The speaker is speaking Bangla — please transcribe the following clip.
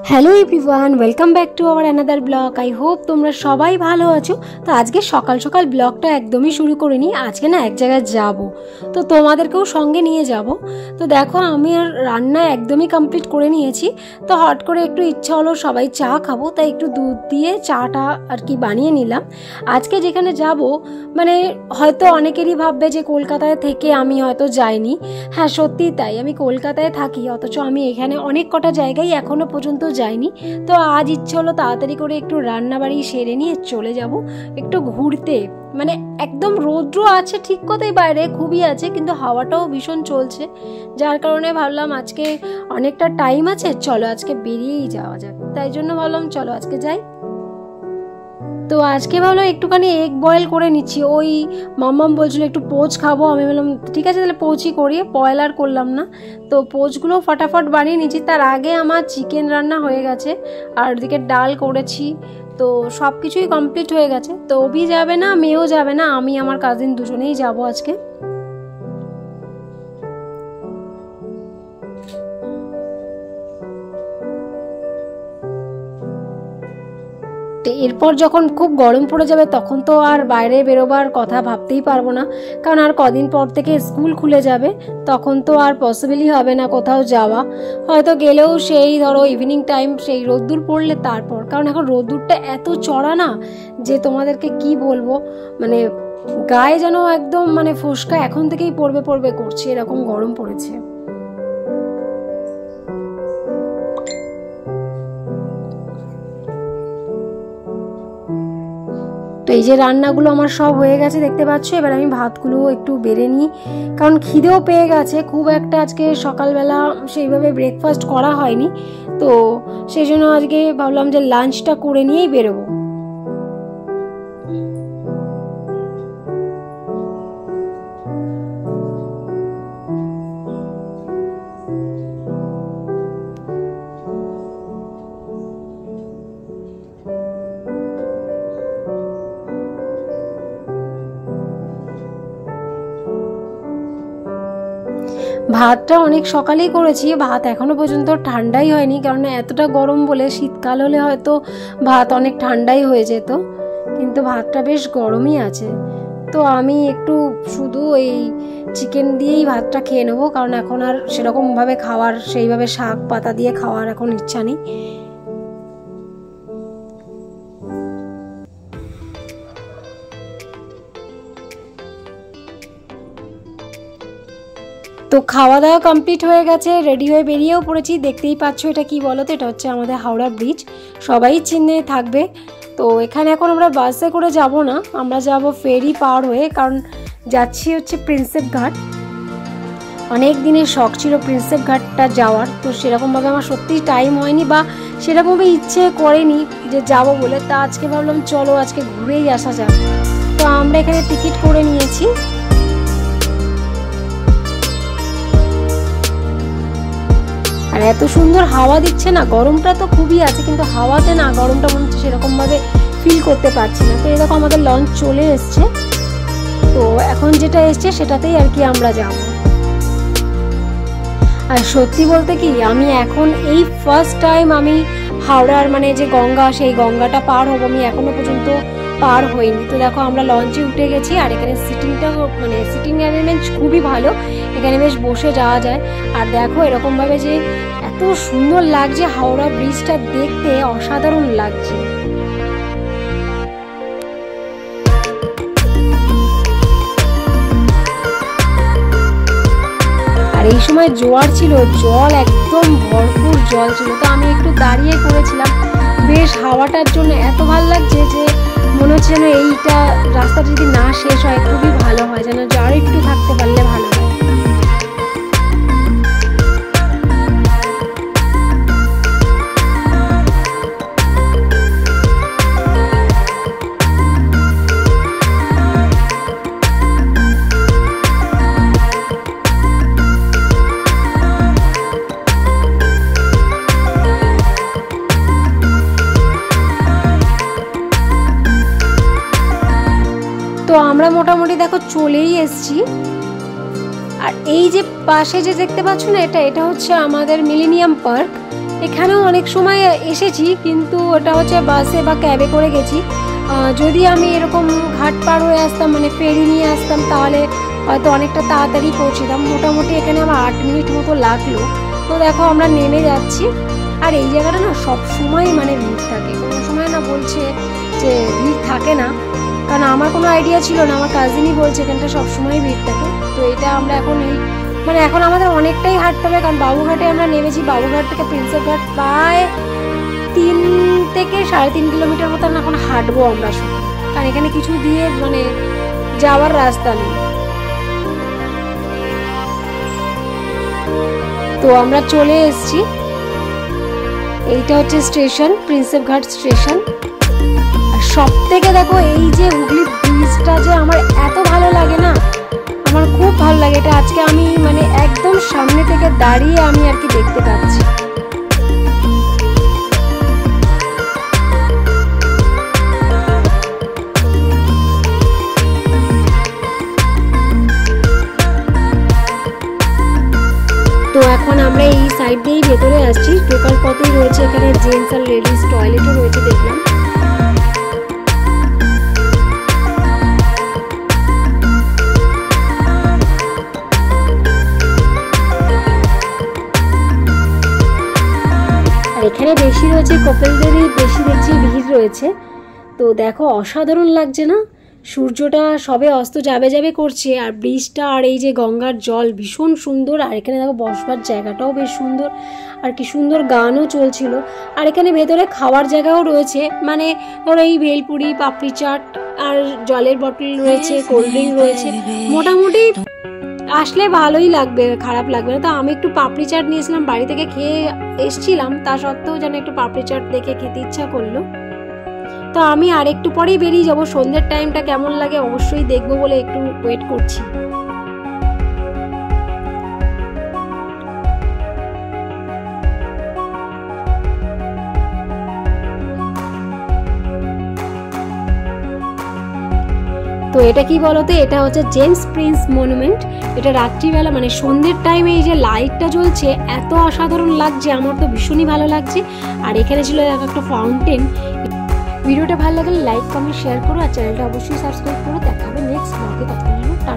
Hello everyone, welcome back to our another blog. I hope তোমরা সবাই ভালো আছো। তো আজকে সকাল সকাল ব্লগটা একদমই শুরু করিনি, আজকে না এক জায়গায় যাব, তো তোমাদেরকেও সঙ্গে নিয়ে যাব। তো দেখো আমি আর রান্না একদমই কমপ্লিট করে নিয়েছি। তো হট করে একটু ইচ্ছা হলো সবাই চা খাবো, তাই একটু দুধ দিয়ে চাটা আর কি বানিয়ে নিলাম। আজকে যেখানে যাব মানে হয়তো অনেকেরই ভাববে যে কলকাতায় থেকে আমি হয়তো যাইনি। হ্যাঁ সত্যি তাই, আমি কলকাতায় থাকি, অথচ আমি এখানে অনেক কটা জায়গায় এখনো পর্যন্ত যাইনি। তো আজ ইচ্ছে হলো তাড়াতাড়ি করে একটু রান্নাবাড়ি সেরে নিয়ে চলে যাব একটু ঘুরতে। মানে একদম রৌদ্র আছে ঠিক কথাই, বাইরে খুবই আছে, কিন্তু হাওয়াটাও ভীষণ চলছে, যার কারণে ভাবলাম আজকে অনেকটা টাইম আছে, চলো আজকে বেরিয়েই যাওয়া যাক। তাই জন্য ভাবলাম চলো আজকে যাই। তো আজকে ভাবলাম একটুখানি এগ বয়েল করে নিচ্ছি। ওই মাম্মাম বলছিল একটু পোচ খাবো, আমি বললাম ঠিক আছে তাহলে পোচই করি, বয়েল আর করলাম না। তো পোচগুলো ফটাফট বানিয়ে নিচ্ছি। তার আগে আমার চিকেন রান্না হয়ে গেছে, আর ওদিকে ডাল করেছি, তো সব কিছুই কমপ্লিট হয়ে গেছে। তো অভি যাবে না, মেয়েও যাবে না, আমি আমার কাজিন দুজনেই যাবো আজকে। তো এরপর যখন খুব গরম পড়ে যাবে তখন তো আর বাইরে বেরোবার কথা ভাবতেই পারবো না, কারণ আর কদিন পর থেকে স্কুল খুলে যাবে, তখন তো আর পসিবলই হবে না কোথাও যাওয়া। হয়তো গেলেও সেই ধরো ইভিনিং টাইম, সেই রোদ্দুর পড়লে তারপর, কারণ এখন রোদ্দুরটা এত চড়া না যে তোমাদেরকে কি বলবো, মানে গায়ে যেন একদম মানে ফোস্কা এখন থেকেই পড়বে পড়বে করছে, এরকম গরম পড়েছে। তো এই যে রান্নাগুলো আমার সব হয়ে গেছে দেখতে পাচ্ছ, এবার আমি ভাতগুলো একটু বেড়ে নিই, কারণ খিদেও পেয়ে গেছে। খুব একটা আজকে সকালবেলা সেইভাবে ব্রেকফাস্ট করা হয়নি, তো সেই জন্য আজকে ভাবলাম যে লাঞ্চটা করে নিয়েই বেরোবো। ভাতটা অনেক সকালেই করেছি, ভাত এখনো পর্যন্ত ঠান্ডাই হয়নি, কারণ এতটা গরম বলে, শীতকাল হলে হয়তো ভাত অনেক ঠান্ডাই হয়ে যেত, কিন্তু ভাতটা বেশ গরমই আছে। তো আমি একটু শুধু এই চিকেন দিয়েই ভাতটা খেয়ে নেবো, কারণ এখন আর সেরকমভাবে খাওয়ার, সেইভাবে শাক পাতা দিয়ে খাওয়ার এখন ইচ্ছা নেই। তো খাওয়া দাওয়া কমপ্লিট হয়ে গেছে, রেডি হয়ে বেরিয়েও পড়েছি। দেখতেই পাচ্ছ এটা কি বলো তো, এটা হচ্ছে আমাদের হাওড়া ব্রিজ, সবাই চিনে থাকবে। তো এখানে এখন আমরা বাসে করে যাব না, আমরা যাব ফেরি পার হয়ে, কারণ যাচ্ছি হচ্ছে প্রিন্সেপ ঘাট। অনেক দিনের শখ ছিল প্রিন্সেপ ঘাটটা যাওয়ার, তো সেরকমভাবে আমার সত্যিই টাইম হয়নি বা সেরকমভাবে ইচ্ছে করেনি যে যাব বলে। তা আজকে ভাবলাম চলো আজকে ঘুরেই আসা যাক। তো আমরা এখানে টিকিট করে নিয়েছি। আর এত সুন্দর হাওয়া দিচ্ছে না, গরমটা তো খুবই আছে, কিন্তু হাওয়াতে না গরমটা মনে হচ্ছে সেরকম ভাবে ফিল করতে পারছি না। তো এরকম আমাদের লঞ্চ চলে এসছে, তো এখন যেটা এসছে সেটাতেই আর কি আমরা যাব। আর সত্যি বলতে কি, আমি এখন এই ফার্স্ট টাইম আমি হাওড়ার মানে যে গঙ্গা, সেই গঙ্গাটা পার হবো, আমি এখনো পর্যন্ত পার হইনি। তো দেখো আমরা লঞ্চে উঠে গেছি, আর এখানে সিটিংটা মানে সিটিং অ্যারেঞ্জমেন্ট খুবই ভালো, এখানে বেশ বসে যাওয়া যায়। আর দেখো এরকম ভাবে যে এত সুন্দর লাগছে, হাওড়া ব্রিজটা দেখতে অসাধারণ লাগছে। আর এই সময় জোয়ার ছিল, জল একদম ভরপুর জল ছিল, তো আমি একটু দাঁড়িয়ে পড়েছিলাম, বেশ হাওয়াটার জন্য এত ভালো লাগছে যে মনে হচ্ছে যেন এইটা রাস্তাটা যদি না শেষ হয় খুবই ভালো হয়, যেন আর একটু থাকতে পারলে ভালো হয়। তো আমরা মোটামুটি দেখো চলেই এসেছি। আর এই যে পাশে যে দেখতে পাচ্ছ না, এটা হচ্ছে আমাদের মিলেনিয়াম পার্ক। এখানেও অনেক সময় এসেছি, কিন্তু ওটা হচ্ছে বাসে বা ক্যাবে করে গেছি। যদি আমি এরকম ঘাট পার হয়ে আসতাম, মানে ফেরি নিয়ে আসতাম, তাহলে হয়তো অনেকটা তাড়াতাড়ি পৌঁছিতাম। মোটামুটি এখানে আমার 8 মিনিট মতো লাগলো। তো দেখো আমরা নেমে যাচ্ছি। আর এই জায়গাটা না সব সময় মানে ভিড় থাকে, কোনো সময় না বলছে যে ভিড় থাকে না, কারণ আমার কোনো আইডিয়া ছিল না। আমার কাজিনই বলছে এখানটা সবসময় ভিড় থাকে। তো এটা আমরা এখন মানে এখন আমাদের অনেকটাই হাঁটতে হবে, কারণ বাবুঘাটে আমরা নেমেছি। বাবুঘাট থেকে প্রিন্সেপ ঘাট প্রায় 3 থেকে 3.5 কিলোমিটার মতন এখন হাঁটবো আমরা শুধু, কারণ এখানে কিছু দিয়ে মানে যাওয়ার রাস্তা নেই। তো আমরা চলে এসেছি। এইটা হচ্ছে স্টেশন, প্রিন্সেপ ঘাট স্টেশন। আর সব থেকে দেখো এই যে হুগলি ব্রিজটা যে আমার এত ভালো লাগে না, আমার খুব ভালো লাগে এটা। আজকে আমি মানে একদম সামনে থেকে দাঁড়িয়ে আমি আর কি দেখতে পাচ্ছি। তো এখন আমরা এই সাইড দিয়েই ভেতরে আসছি। টোকাল পথেই রয়েছে এখানে জেন্টস আর লেডিস টয়লেটও রয়েছে দেখলাম। আর এখানে বেশি রয়েছে কপেলদেরই বেশি দেখছি ভিড় রয়েছে। তো দেখো অসাধারণ লাগছে না, সূর্যটা সবে অস্ত যাবে যাবে করছে, আর ব্রিজটা আর এই যে গঙ্গার জল ভীষণ সুন্দর। আর এখানে দেখো বসবার জায়গাটাও বেশ সুন্দর, আর কি সুন্দর গানও চলছিল। আর এখানে ভেতরে খাওয়ার জায়গাও রয়েছে, মানে ধরো এই ভেলপুরি, পাপড়ি চাট, আর জলের বোতল রয়েছে, কোল্ড ড্রিঙ্ক রয়েছে। মোটামুটি আসলে ভালোই লাগবে, খারাপ লাগবে না। তো আমি একটু পাপড়ি চাট নিয়েছিলাম, বাড়ি থেকে খেয়ে এসছিলাম, তা সত্ত্বেও যেন একটু পাপড়ি চাট দেখে খেতে ইচ্ছা করলো। তো আমি আর একটু পরেই বেরিয়ে যাবো। সন্ধ্যের টাইমটা কেমন লাগে অবশ্যই দেখবো বলে একটু ওয়েট করছি। তো এটা কি বলতো, এটা হচ্ছে জেমস প্রিন্স মনুমেন্ট। এটা রাত্রিবেলা মানে সন্ধ্যের টাইমে এই যে লাইটটা জ্বলছে এত অসাধারণ লাগছে, আমার তো ভীষণই ভালো লাগছে। আর এখানে ছিল একটা ফাউন্টেন। ভিডিওটা ভালো লাগলে লাইক, কমেন্ট, শেয়ার করো, আর চ্যানেলটা অবশ্যই সাবস্ক্রাইব করো। দেখা হবে নেক্সট ব্লগে। ততক্ষণ টাটা।